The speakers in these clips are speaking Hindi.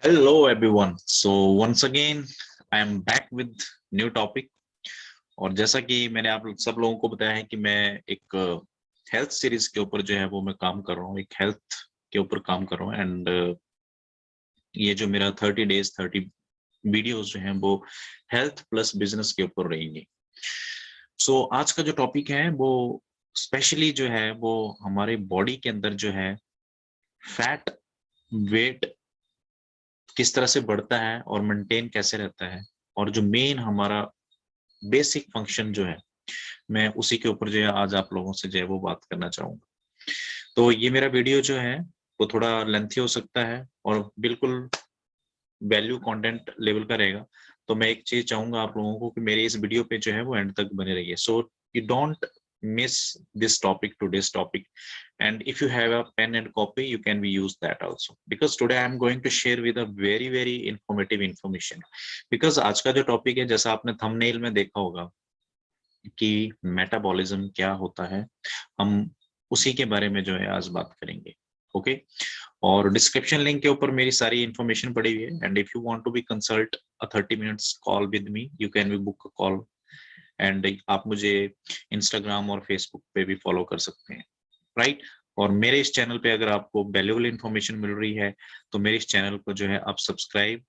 Hello everyone. So once again I am back with new topic. और जैसा कि मैंने आप सब लोगों को बताया है कि मैं एक हेल्थ सीरीज के ऊपर जो है वो मैं काम कर रहा हूँ, एक हेल्थ के ऊपर काम कर रहा हूँ एंड ये जो मेरा 30 डेज 30 वीडियोस जो हैं वो हेल्थ प्लस बिजनेस के ऊपर रहेंगे। सो आज का जो टॉपिक है वो स्पेशली जो है वो हमारे बॉडी के अंदर जो है फैट वेट किस तरह से बढ़ता है और मेंटेन कैसे रहता है, और जो मेन हमारा बेसिक फंक्शन जो है मैं उसी के ऊपर जो है आज आप लोगों से जो है वो बात करना चाहूंगा। तो ये मेरा वीडियो जो है वो थोड़ा लेंथी हो सकता है और बिल्कुल वैल्यू कंटेंट लेवल का रहेगा। तो मैं एक चीज चाहूंगा आप लोगों को कि मेरे इस वीडियो पे जो है वो एंड तक बने रहिए, so you don't miss this topic, today's topic. And if you have a pen and copy, you can be use that also, because today I am going to share with a very informative information. because आज का जो टॉपिक है, जैसा आपने थंबनेल में देखा होगा कि मेटाबॉलिज्म क्या होता है, हम उसी के बारे में जो है आज बात करेंगे। ओके, और डिस्क्रिप्शन लिंक के ऊपर मेरी सारी इंफॉर्मेशन पड़ी हुई है। And if you want to be consult a 30 minutes call with me, you can be book a call. And आप मुझे इंस्टाग्राम और फेसबुक पे भी फॉलो कर सकते हैं, राइट। और मेरे इस चैनल पे अगर आपको वैल्यूएबल इंफॉर्मेशन मिल रही है तो मेरे इस चैनल को जो है आप सब्सक्राइब,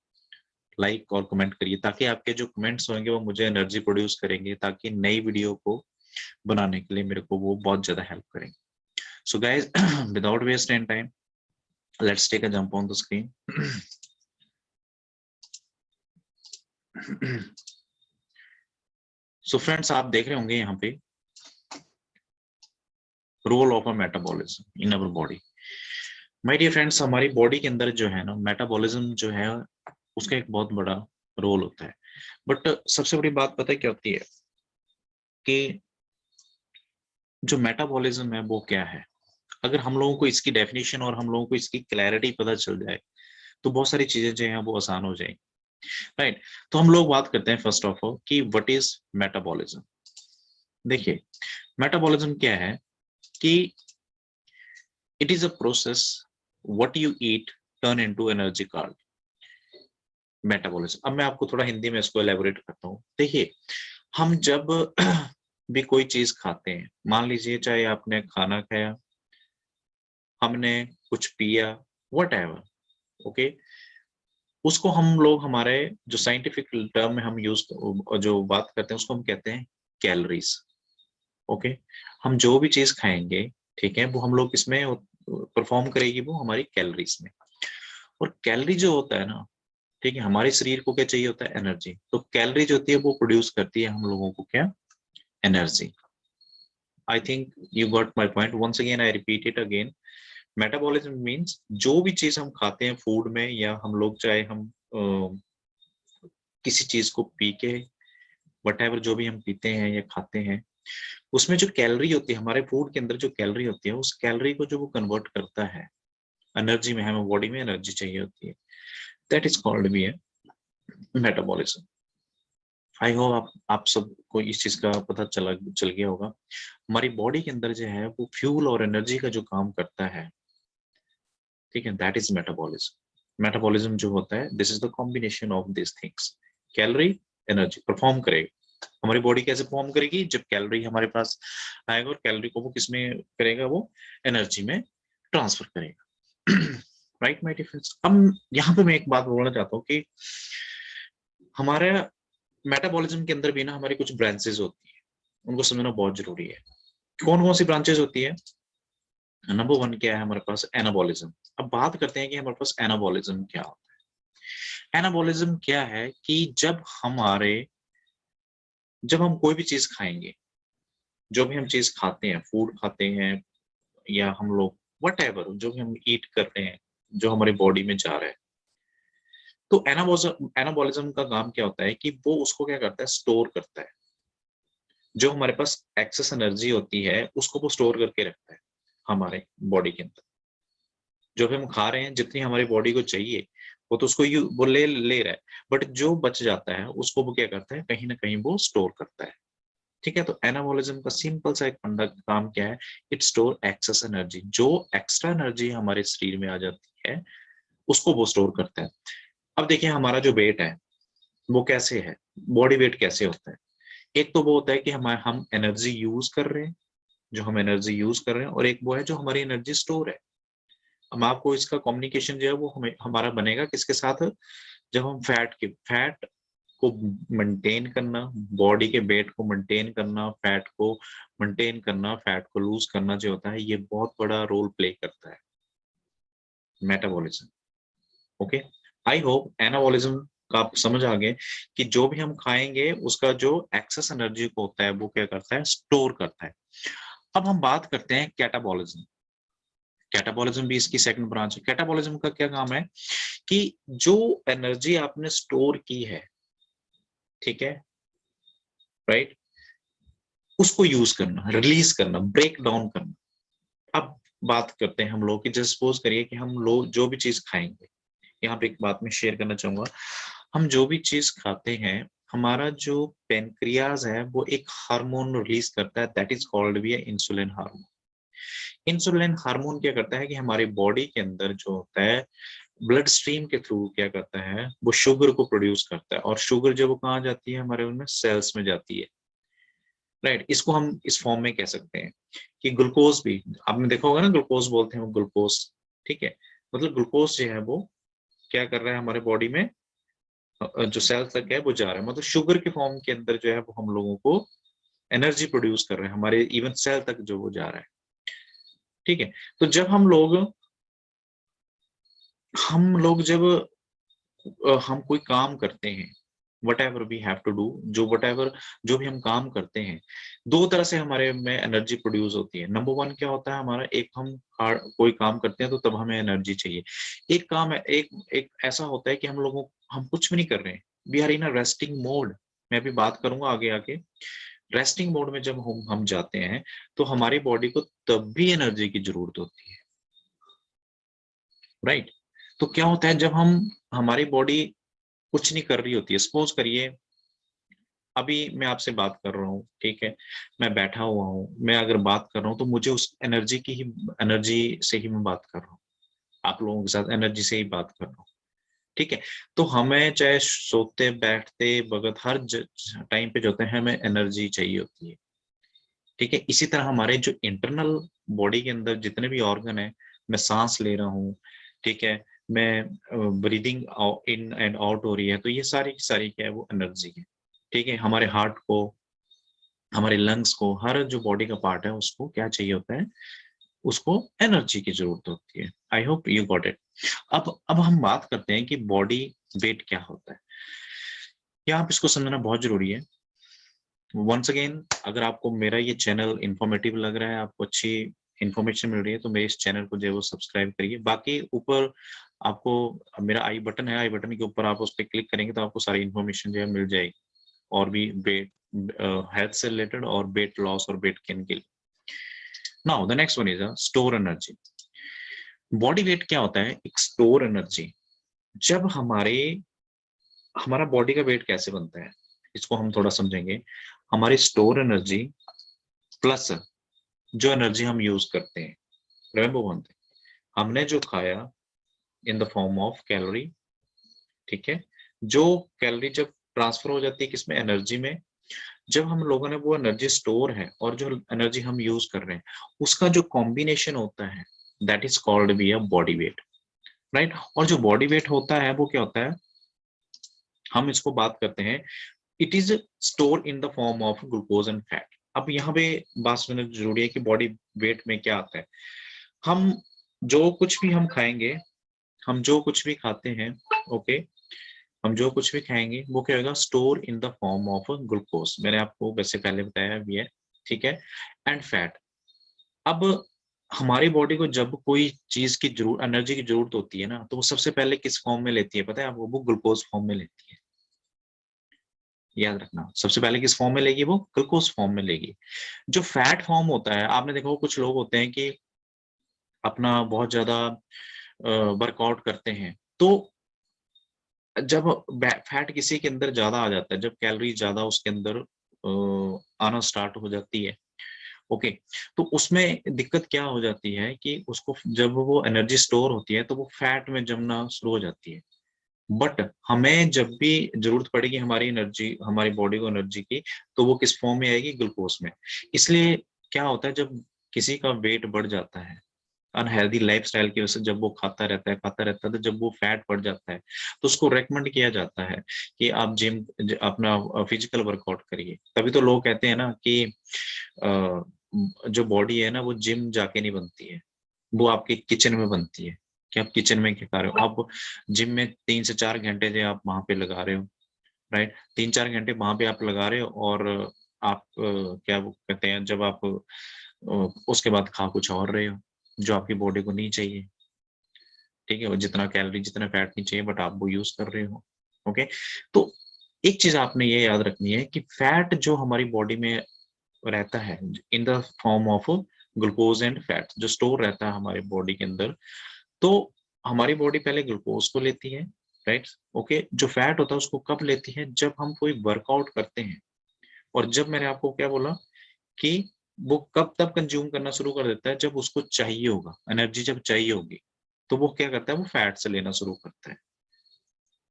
लाइक और कमेंट करिए, ताकि आपके जो कमेंट्स होंगे वो मुझे एनर्जी प्रोड्यूस करेंगे, ताकि नई वीडियो को बनाने के लिए मेरे को वो बहुत ज्यादा हेल्प करेंगे। So guys, without waste any time, let's take a jump on the screen. So friends, आप देख रहे होंगे यहाँ पे role of a metabolism in our body. My dear friends, हमारी बॉडी के अंदर जो है ना मेटाबॉलिज्म जो है उसका एक बहुत बड़ा रोल होता है। बट सबसे बड़ी बात पता है क्या होती है कि जो मेटाबॉलिज्म है वो क्या है। अगर हम लोगों को इसकी डेफिनेशन और हम लोगों को इसकी क्लैरिटी पता चल जाए तो बहुत सारी चीजें जो है वो आसान हो जाएंगी, राइट। तो हम लोग बात करते हैं फर्स्ट ऑफ ऑल कि व्हाट इज मेटाबॉलिज्म। देखिए, मेटाबॉलिज्म क्या है कि it is a process what you eat turn into energy called metabolism. अब मैं आपको थोड़ा हिंदी में इसको एलैबोरेट करता हूँ। देखिए, हम जब भी कोई चीज खाते हैं, मान लीजिए चाहे आपने खाना खाया, हमने कुछ पिया, वट एवर, ओके, उसको हम लोग हमारे जो साइंटिफिक टर्म में हम यूज जो बात करते हैं उसको हम कहते हैं कैलोरीज। ओके, हम जो भी चीज खाएंगे, ठीक है, वो हम लोग इसमें परफॉर्म करेगी वो हमारी कैलोरीज में। और कैलोरी जो होता है ना, ठीक है, हमारे शरीर को क्या चाहिए होता है, एनर्जी। तो कैलोरी जो होती है वो प्रोड्यूस करती है हम लोगों को क्या, energy. I think you got my point. Once again I repeat it again, metabolism means जो भी चीज हम खाते हैं फूड में, या हम लोग चाहे हम किसी चीज को पी के, वट एवर जो भी हम पीते हैं या खाते हैं, उसमें जो कैलोरी होती है, हमारे फूड के अंदर जो कैलोरी होती है, उस कैलोरी को जो वो कन्वर्ट करता है एनर्जी में, हमें बॉडी में एनर्जी चाहिए होती है, that is called be a metabolism. I hope आप सबको इस चीज का पता चल गया होगा। हमारी बॉडी के अंदर जो है वो फ्यूल और एनर्जी का जो काम करता है, ठीक है, दैट इज मेटाबॉलिज्म। मेटाबॉलिज्म जो होता है, this is the combination of this things. Calorie, energy perform करेगा। हमारी बॉडी कैसे परफॉर्म करेगी, जब कैलोरी हमारे पास आएगा और कैलोरी को वो किसमें करेगा, वो एनर्जी में ट्रांसफर करेगा। राइट माय डियर फ्रेंड्स, अब यहाँ पे मैं एक बात बोलना चाहता हूँ कि हमारे मेटाबॉलिज्म के अंदर भी ना हमारी कुछ ब्रांचेस होती है, उनको समझना बहुत जरूरी है। कौन कौन सी ब्रांचेस होती है? नंबर वन क्या है हमारे पास, एनाबॉलिज्म। अब बात करते हैं कि हमारे पास एनाबॉलिज्म क्या होता है। एनाबॉलिज्म क्या है कि जब हम कोई भी चीज खाएंगे, जो भी हम चीज खाते हैं, फूड खाते हैं, या हम लोग वट एवर जो भी हम ईट कर रहे हैं, जो हमारी बॉडी में जा रहा है, तो एनाबॉलिज्म का काम क्या होता है कि वो उसको क्या करता है, स्टोर करता है। जो हमारे पास एक्सेस एनर्जी होती है उसको वो स्टोर करके रखता है हमारे बॉडी के अंदर। जो भी हम खा रहे हैं, जितनी हमारी बॉडी को चाहिए वो तो उसको वो ले रहा है, बट जो बच जाता है उसको वो क्या करता है, कहीं ना कहीं वो स्टोर करता है। ठीक है, तो एनाबॉलिज्म का सिंपल सा एक फंडा काम क्या है, इट स्टोर एक्सेस एनर्जी। जो एक्स्ट्रा एनर्जी हमारे शरीर में आ जाती है उसको वो स्टोर करता है। अब देखिए हमारा जो वेट है वो कैसे है, बॉडी वेट कैसे होता है। एक तो वो होता है कि हम एनर्जी यूज कर रहे हैं, जो हम एनर्जी यूज कर रहे हैं, और एक वो है जो हमारी एनर्जी स्टोर है। हम आपको इसका कम्युनिकेशन जो है वो हमें हमारा बनेगा किसके साथ, जब हम फैट को मेंटेन करना, बॉडी के वेट को मेंटेन करना, फैट को मेंटेन करना, फैट को लूज करना जो होता है, ये बहुत बड़ा रोल प्ले करता है metabolism. Okay, I hope anabolism का आप समझ आ गए कि जो भी हम खाएंगे उसका जो एक्सेस एनर्जी को होता है वो क्या करता है, स्टोर करता है। अब हम बात करते हैं कैटाबॉलिज्म। कैटाबॉलिज्म भी इसकी सेकंड ब्रांच है। कैटाबॉलिज्म का क्या काम है कि जो एनर्जी आपने स्टोर की है, ठीक है, राइट, उसको यूज करना, रिलीज करना, ब्रेक डाउन करना। अब बात करते हैं हम लोग कि जैसे सपोज करिए कि हम लोग जो भी चीज खाएंगे, यहाँ पे एक बात मैं शेयर करना चाहूंगा, हम जो भी चीज खाते हैं, हमारा जो पेनक्रियाज है वो एक हार्मोन रिलीज करता है, दैट इज कॉल्ड भी इंसुलिन हार्मोन। इंसुलिन हार्मोन क्या करता है कि हमारी बॉडी के अंदर जो होता है, ब्लड स्ट्रीम के थ्रू क्या करता है, वो शुगर को प्रोड्यूस करता है, और शुगर जब वो कहाँ जाती है, हमारे उनमें सेल्स में जाती है, राइट। इसको हम इस फॉर्म में कह सकते हैं कि ग्लूकोज भी, आपने देखा होगा ना, ग्लूकोज बोलते हैं वो ग्लूकोज, ठीक है, मतलब ग्लूकोज जो है वो क्या कर रहा है हमारे बॉडी में, जो सेल्स तक है वो जा रहा है, मतलब शुगर के फॉर्म के अंदर जो है वो हम लोगों को एनर्जी प्रोड्यूस कर रहे हैं, हमारे इवन सेल तक जो वो जा रहा है, ठीक है। तो जब हम लोग जब हम कोई काम करते हैं, whatever we have to do, जो वट एवर जो भी हम काम करते हैं, दो तरह से हमारे में एनर्जी प्रोड्यूस होती है। नंबर वन क्या होता है हमारा, एक हम कोई काम करते हैं तो तब हमें एनर्जी चाहिए। एक काम है, एक एक ऐसा होता है कि हम कुछ भी नहीं कर रहे हैं, we are in a resting mode. मैं अभी बात करूंगा आगे आके। रेस्टिंग मोड में जब हम जाते हैं तो हमारी बॉडी को तब भी एनर्जी की जरूरत होती है, राइट। तो क्या होता है जब हमारी बॉडी कुछ नहीं कर रही होती है, सपोज करिए अभी मैं आपसे बात कर रहा हूँ, ठीक है, मैं बैठा हुआ हूँ, मैं अगर बात कर रहा हूँ तो मुझे उस एनर्जी से ही मैं बात कर रहा हूँ, आप लोगों के साथ एनर्जी से ही बात कर रहा हूँ, ठीक है। तो हमें चाहे सोते बैठते वक्त हर टाइम पे जो होते हैं हमें एनर्जी चाहिए होती है, ठीक है। इसी तरह हमारे जो इंटरनल बॉडी के अंदर जितने भी ऑर्गन है, मैं सांस ले रहा हूँ, ठीक है, मैं ब्रीदिंग इन एंड आउट हो रही है, तो ये सारी की सारी क्या है, वो एनर्जी है, ठीक है। हमारे हार्ट को, हमारे लंग्स को, हर जो बॉडी का पार्ट है उसको क्या चाहिए होता है, उसको एनर्जी की जरूरत होती है। I hope you got it. अब हम बात करते हैं कि बॉडी वेट क्या होता है। यहाँ आप इसको समझना बहुत जरूरी है। वंस अगेन, अगर आपको मेरा ये चैनल इंफॉर्मेटिव लग रहा है, आपको अच्छी इंफॉर्मेशन मिल रही है, तो मेरे इस चैनल को जो है वो सब्सक्राइब करिए। बाकी ऊपर आपको मेरा आई बटन है, आई बटन के ऊपर आप उस पर क्लिक करेंगे तो आपको सारी इंफॉर्मेशन जो है मिल जाएगी, और भी वेट हेल्थ से रिलेटेड और वेट लॉस और वेट गेन के लिए। Now the next one is store energy. Body weight क्या होता है, एक स्टोर एनर्जी। जब हमारा बॉडी का वेट कैसे बनता है, इसको हम थोड़ा समझेंगे। हमारी स्टोर एनर्जी प्लस जो एनर्जी हम यूज करते हैं, रिमेंबर वन थिंग, हमने जो खाया in the form of calorie, ठीक है, जो कैलोरी जब ट्रांसफर हो जाती है किसमें, एनर्जी में, जब हम लोगों ने वो एनर्जी स्टोर है और जो एनर्जी हम यूज कर रहे हैं, उसका जो कॉम्बिनेशन होता है, that is called be a body weight, right. और जो बॉडी वेट होता है वो क्या होता है, हम इसको बात करते हैं, it is store in the form of glucose and fat. अब यहाँ पे बात समझना जरूरी है कि बॉडी वेट में क्या आता है। हम जो कुछ भी हम खाएंगे, हम जो कुछ भी खाते हैं, ओके, हम जो कुछ भी खाएंगे वो क्या होगा, store in the form of glucose, मैंने आपको वैसे पहले बताया भी है, ठीक है, एंड फैट। अब हमारी बॉडी को जब कोई चीज की जरूरत, एनर्जी की जरूरत होती है ना, तो वो सबसे पहले किस फॉर्म में लेती है पता है आपको, वो ग्लूकोज फॉर्म में लेती है। याद रखना, सबसे पहले किस फॉर्म में लेगी, वो ग्लूकोज फॉर्म में लेगी। जो फैट फॉर्म होता है, आपने देखा हो कुछ लोग होते हैं कि अपना बहुत ज्यादा वर्कआउट करते हैं, तो जब फैट किसी के अंदर ज्यादा आ जाता है, जब कैलोरी ज्यादा उसके अंदर आना स्टार्ट हो जाती है, ओके, तो उसमें दिक्कत क्या हो जाती है कि उसको जब वो एनर्जी स्टोर होती है तो वो फैट में जमना शुरू हो जाती है, बट हमें जब भी जरूरत पड़ेगी हमारी एनर्जी, हमारी बॉडी को एनर्जी की, तो वो किस फॉर्म में आएगी? ग्लूकोज में। इसलिए क्या होता है, जब किसी का वेट बढ़ जाता है अनहेल्दी लाइफस्टाइल की वजह से, जब वो खाता रहता है, तो जब वो फैट बढ़ जाता है, तो उसको रेकमेंड किया जाता है कि आप जिम अपना फिजिकल वर्कआउट करिए। तभी तो लोग कहते हैं ना कि जो बॉडी है ना वो जिम जाके नहीं बनती है, वो आपके किचन में बनती है। कि आप किचन में क्या कर रहे हो, आप जिम में 3 से 4 घंटे जो आप वहां पे लगा रहे हो, राइट, 3-4 घंटे वहां पे आप लगा रहे हो, और आप क्या वो कहते हैं, जब आप उसके बाद खा कुछ और रहे हो जो आपकी बॉडी को नहीं चाहिए। ठीक है, वो जितना कैलोरी जितना फैट नहीं चाहिए, बट आप वो यूज कर रहे हो। ओके, तो एक चीज आपने ये याद रखनी है कि फैट जो हमारी बॉडी में रहता है in the form of glucose and fat, जो स्टोर रहता है हमारी बॉडी के अंदर, तो हमारी बॉडी पहले ग्लूकोज को लेती है, राइट। ओके, जो फैट होता है उसको कब लेती है? जब हम कोई वर्कआउट करते हैं। और जब मैंने आपको क्या बोला कि वो कब तब कंज्यूम करना शुरू कर देता है, जब उसको चाहिए होगा, एनर्जी जब चाहिए होगी, तो वो क्या करता है, वो फैट से लेना शुरू करता है।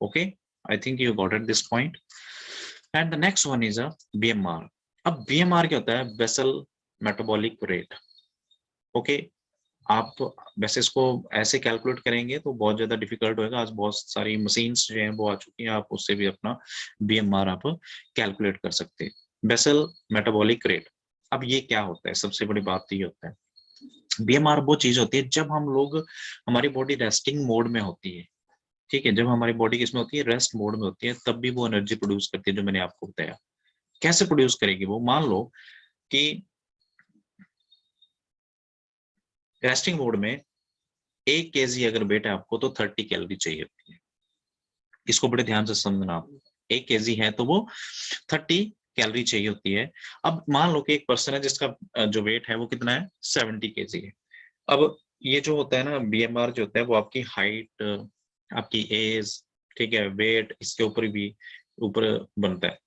Okay, I think you got at this point. And the next one is a BMR. अब बीएमआर क्या होता है? Basal metabolic rate. ओके, आप वैसे इसको ऐसे कैलकुलेट करेंगे तो बहुत ज्यादा डिफिकल्ट होगा। आज बहुत सारी मशीन्स जो हैं वो आ चुकी हैं, आप उससे भी अपना बीएमआर आप कैलकुलेट कर सकते हैं। Basal metabolic rate. अब ये क्या होता है? सबसे बड़ी बात तो ये होता है, बीएमआर वो चीज होती है जब हम लोग, हमारी बॉडी रेस्टिंग मोड में होती है। ठीक है, जब हमारी बॉडी किसमें होती है? रेस्ट मोड में होती है, तब भी वो एनर्जी प्रोड्यूस करती है, जो मैंने आपको बताया। कैसे प्रोड्यूस करेगी वो? मान लो कि रेस्टिंग मोड में 1 kg अगर वेट है आपको, तो 30 कैलोरी चाहिए होती है। इसको बड़े ध्यान से समझना आप। 1 kg है तो वो 30 कैलोरी चाहिए होती है। अब मान लो कि एक पर्सन है जिसका जो वेट है वो कितना है? 70 kg है। अब ये जो होता है ना बीएमआर जो होता है, वो आपकी हाइट, आपकी एज, ठीक है, वेट, इसके ऊपर भी ऊपर बनता है।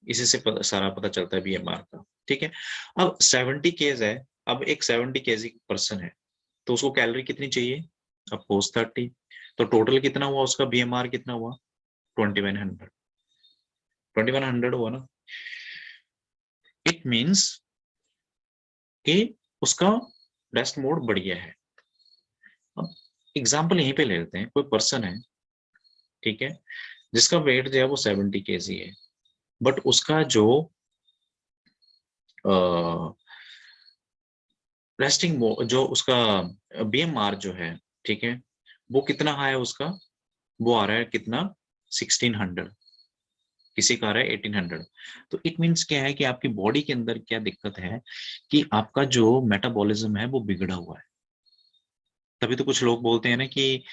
इसी से सारा पता चलता है बीएमआर का। ठीक है, अब 70 kg है। अब एक 70 kg पर्सन है, तो उसको कैलोरी कितनी चाहिए? अफकोर्स 30। तो टोटल कितना हुआ उसका? बीएमआर कितना हुआ? 2100। 2100 हुआ ना। इट मीन्स कि उसका रेस्ट मोड बढ़िया है। अब एग्जाम्पल यहीं पे ले लेते हैं, कोई पर्सन है, ठीक है, जिसका वेट जो है वो 70 kg है, बट उसका जो रेस्टिंग जो उसका बीएमआर जो है, ठीक है, वो कितना हाई है उसका? वो आ रहा है कितना? 1600। किसी का आ रहा है 1800। तो इट मीन्स क्या है कि आपकी बॉडी के अंदर क्या दिक्कत है कि आपका जो मेटाबॉलिज्म है वो बिगड़ा हुआ है। तभी तो कुछ लोग बोलते हैं ना कि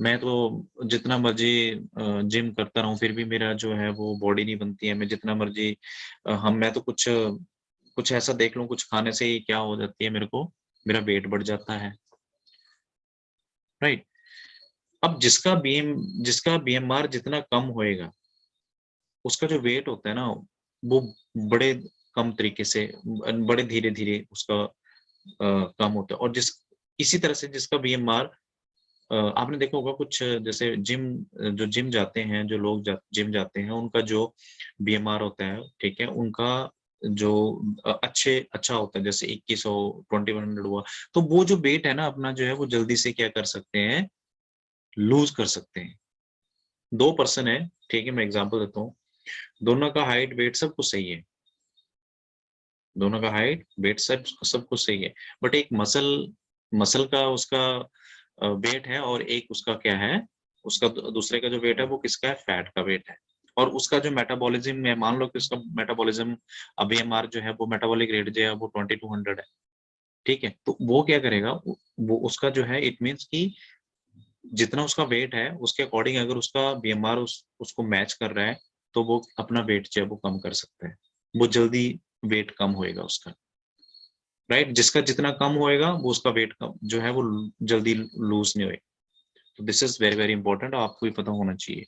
मैं तो जितना मर्जी जिम करता रहूं फिर भी मेरा जो है वो बॉडी नहीं बनती है। मैं जितना मर्जी मैं तो कुछ कुछ ऐसा देख लूं, कुछ खाने से ही क्या हो जाती है मेरे को, मेरा वेट बढ़ जाता है, राइट। अब जिसका बीएमआर जितना कम होएगा, उसका जो वेट होता है ना वो बड़े कम तरीके से, बड़े धीरे धीरे उसका कम होता है। और इसी तरह से जिसका बीएमआर, आपने देखा होगा कुछ जैसे जो जिम जाते हैं, जो लोग जिम जाते हैं, उनका जो बीएमआर होता है, ठीक है, उनका जो अच्छा होता है, जैसे 2100, 2100 हुआ, तो वो जो वेट है ना अपना जो है वो जल्दी से क्या कर सकते हैं? लूज कर सकते हैं। दो पर्सन है, ठीक है, मैं एग्जांपल देता हूँ, दोनों का हाइट वेट सब कुछ सही है, दोनों का हाइट वेट सब कुछ सही है, बट एक मसल मसल का उसका वेट है, और एक उसका क्या है, उसका दूसरे का जो वेट है वो किसका है? फैट का वेट है। और उसका जो मेटाबॉलिज्म है, मान लो कि उसका मेटाबॉलिज्म बीएमआर जो है वो मेटाबॉलिक रेट जो है वो 2200 है। ठीक है, तो वो क्या करेगा? वो उसका जो है, इट मीन्स कि जितना उसका वेट है उसके अकॉर्डिंग अगर उसका बीएमआर उसको मैच कर रहा है, तो वो अपना वेट जो है वो कम कर सकता है। वो जल्दी वेट कम होएगा उसका, राइट। जिसका जितना कम होएगा वो उसका वेट कम जो है वो जल्दी लूज नहीं होएगा। तो this is very very important, आपको भी पता होना चाहिए।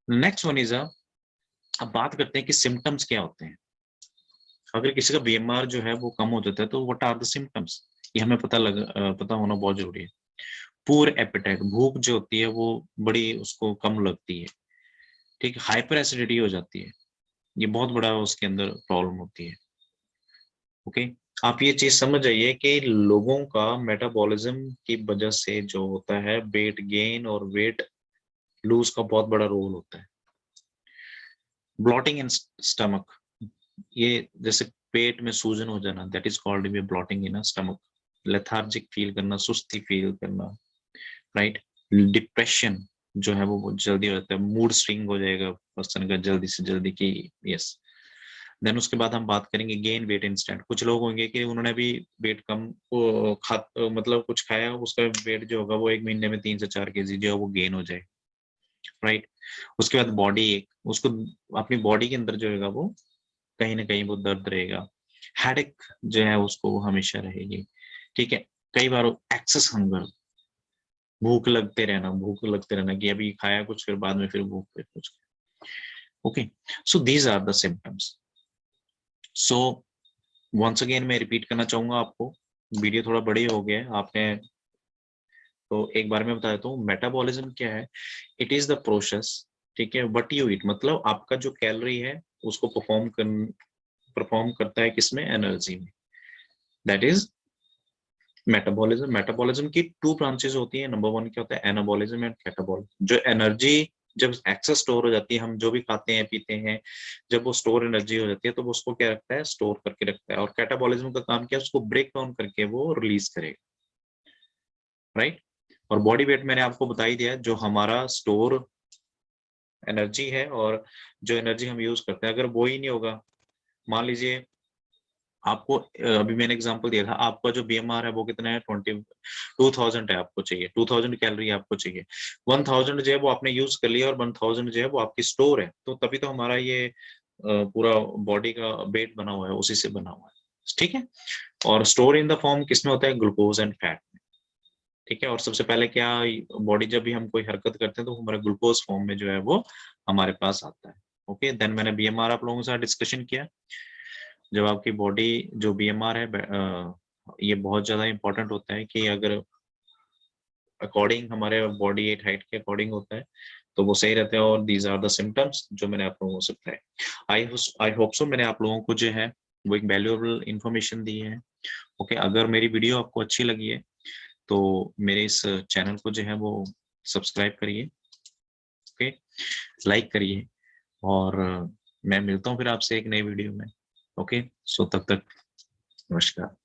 नेक्स्ट वन इज अब बात करते हैं कि सिम्टम्स क्या होते हैं। अगर किसी का बीएमआर जो है वो कम हो जाता है, तो व्हाट आर द सिम्टम्स, ये हमें पता होना बहुत जरूरी है। पुअर एपेटाइट, भूख जो होती है वो बड़ी उसको कम लगती है, ठीक है, हाइपर एसिडिटी हो जाती है, ये बहुत बड़ा उसके अंदर प्रॉब्लम होती है। ओके, आप ये चीज समझ जाइए कि लोगों का मेटाबॉलिज्म की वजह से जो होता है वेट गेन और वेट लूज का बहुत बड़ा रोल होता है। ब्लॉटिंग इन स्टमक, ये जैसे पेट में सूजन हो जाना, that is called be bloating in stomach. Lethargic feel करना, सुस्ती फील करना, राइट। डिप्रेशन जो है वो बहुत जल्दी हो जाता है, मूड स्विंग हो जाएगा पर्सन का जल्दी से जल्दी कि यस। देन उसके बाद हम बात करेंगे गेन वेट इंस्टेंट। कुछ लोग होंगे कि उन्होंने भी वेट कम मतलब कुछ खाया, उसका वेट जो होगा वो 1 महीने में 3 से 4 kg जो है वो गेन हो जाए, राइट। उसके बाद बॉडी एक, उसको अपनी बॉडी के अंदर जो है वो कहीं ना कहीं वो दर्द रहेगा, हेडेक जो है उसको वो हमेशा रहेगी, ठीक है। कई बार एक्सेस हंगर, भूख लगते रहना कि अभी खाया कुछ फिर बाद में फिर भूख फिर कुछ। Okay, so these are the symptoms. So once again मैं रिपीट करना चाहूंगा आपको, वीडियो थोड़ा बड़ी हो गया है आपने, तो एक बार मैं बता देता हूँ मेटाबॉलिज्म क्या है। इट इज द प्रोसेस, ठीक है, व्हाट यू ईट, मतलब आपका जो कैलोरी है उसको परफॉर्म करता है किसमें, एनर्जी में, दैट इज मेटाबॉलिज्म। मेटाबॉलिज्म की 2 ब्रांचेस होती है, नंबर 1 क्या होता है, एनाबॉलिज्म एंड कैटाबॉलिज्म। जो एनर्जी जब एक्सेस स्टोर हो जाती है, हम जो भी खाते हैं पीते हैं, जब वो स्टोर एनर्जी हो जाती है तो वो उसको क्या रखता है, स्टोर करके रखता है। और कैटाबॉलिज्म का काम क्या है, उसको ब्रेक डाउन करके वो रिलीज करेगा, राइट। और बॉडी वेट मैंने आपको बता ही दिया, जो हमारा स्टोर एनर्जी है और जो एनर्जी हम यूज करते हैं, अगर वो ही नहीं होगा, मान लीजिए आपको अभी मैंने एग्जांपल दिया था, आपका जो बीएमआर है वो कितना है, 22,000 है, आपको चाहिए 2000 कैलोरी आपको चाहिए, 1000 जो है वो आपने यूज कर लिया और 1000 जो है वो आपकी स्टोर है, तो तभी तो हमारा ये पूरा बॉडी का वेट बना हुआ है, उसी से बना हुआ है, ठीक है। और स्टोर इन द फॉर्म किसमें होता है, ग्लूकोज एंड फैट में, ठीक है। और सबसे पहले क्या, बॉडी जब भी हम कोई हरकत करते हैं तो हमारा ग्लूकोज फॉर्म में जो है वो हमारे पास आता है। ओके, देन मैंने बीएमआर आप लोगों के साथ डिस्कशन किया। जब आपकी बॉडी जो बीएमआर है, ये बहुत ज्यादा इंपॉर्टेंट होता है कि अगर अकॉर्डिंग हमारे बॉडी एट हाइट के अकॉर्डिंग होता है तो वो सही रहता है। और दीज आर द सिम्टम्स जो मैंने आप लोगों से बताया। आई होप सो मैंने आप लोगों को जो है वो एक वैल्यूएबल इंफॉर्मेशन दी है। ओके, अगर मेरी वीडियो आपको अच्छी लगी है तो मेरे इस चैनल को जो है वो सब्सक्राइब करिए, ओके, लाइक करिए, और मैं मिलता हूँ फिर आपसे एक नई वीडियो में। ओके, सो तब तक नमस्कार।